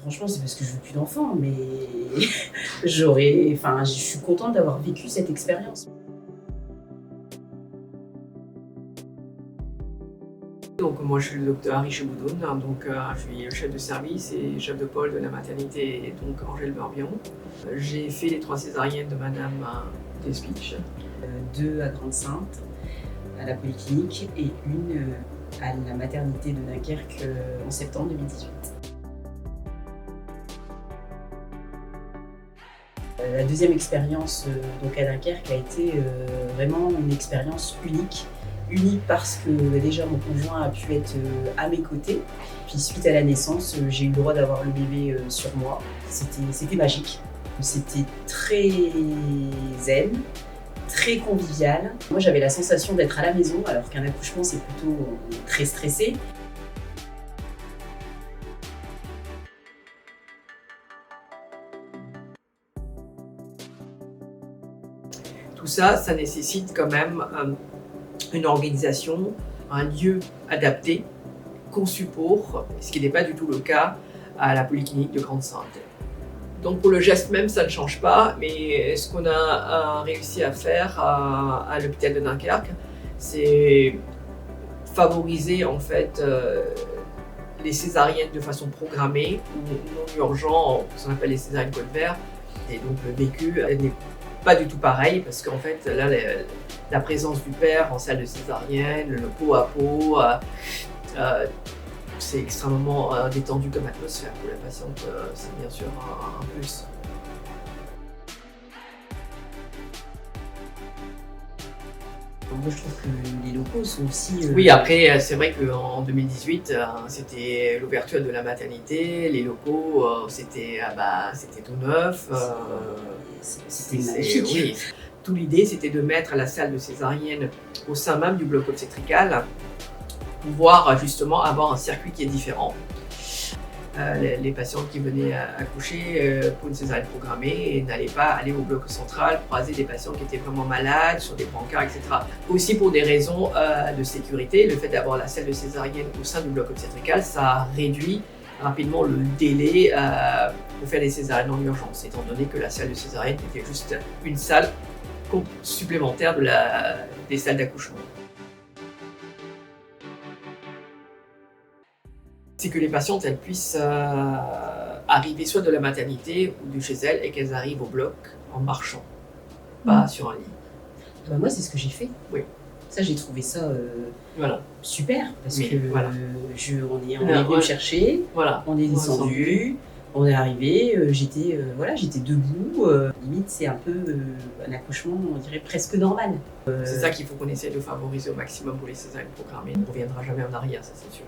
franchement, c'est parce que je veux plus d'enfants, mais je suis contente d'avoir vécu cette expérience. Donc moi je suis le docteur Harry Cheboudoun, je suis chef de service et chef de pôle de la maternité donc Angèle Barbion. J'ai fait les 3 césariennes de Madame Despich. 2 à Grande-Sainte, à la polyclinique, et une à la maternité de Dunkerque en septembre 2018. La deuxième expérience donc à Dunkerque a été vraiment une expérience unique. Unique parce que déjà mon conjoint a pu être à mes côtés. Puis suite à la naissance, j'ai eu le droit d'avoir le bébé sur moi. C'était magique. C'était très zen, très convivial. Moi j'avais la sensation d'être à la maison alors qu'un accouchement c'est plutôt très stressé. Tout ça, ça nécessite quand même une organisation, un lieu adapté, conçu pour, ce qui n'est pas du tout le cas à la polyclinique de Grande-Sainte. Donc pour le geste même, ça ne change pas, mais ce qu'on a réussi à faire à l'hôpital de Dunkerque, c'est favoriser en fait les césariennes de façon programmée ou non urgent, ce qu'on appelle les césariennes col vert. Et donc le vécu n'est pas du tout pareil parce qu'en fait là la présence du père en salle de césarienne, le pot à pot, c'est extrêmement détendu comme atmosphère pour la patiente, c'est bien sûr un plus. Moi je trouve que les locaux sont aussi... Oui, après c'est vrai qu'en 2018 c'était l'ouverture de la maternité, les locaux c'était tout neuf. C'était magique. Oui. Tout l'idée c'était de mettre la salle de césarienne au sein même du bloc obstétrical, pouvoir justement avoir un circuit qui est différent. Les patientes qui venaient accoucher pour une césarienne programmée n'allaient pas aller au bloc central croiser des patients qui étaient vraiment malades, sur des brancards, etc. Aussi pour des raisons de sécurité, le fait d'avoir la salle de césarienne au sein du bloc obstétrical, ça réduit rapidement le délai pour faire des césariennes en urgence, étant donné que la salle de césarienne était juste une salle supplémentaire des salles d'accouchement. C'est que les patientes elles puissent arriver soit de la maternité ou de chez elles et qu'elles arrivent au bloc en marchant, pas sur un lit. Bah moi c'est ce que j'ai fait. Oui. Ça j'ai trouvé ça voilà. Super parce que voilà. on est venu me chercher, voilà. On est descendu, on est arrivé, j'étais debout. Limite c'est un peu un accouchement on dirait presque normal. C'est ça qu'il faut qu'on essaie de favoriser au maximum pour les césariennes programmées. On ne reviendra jamais en arrière, ça c'est sûr.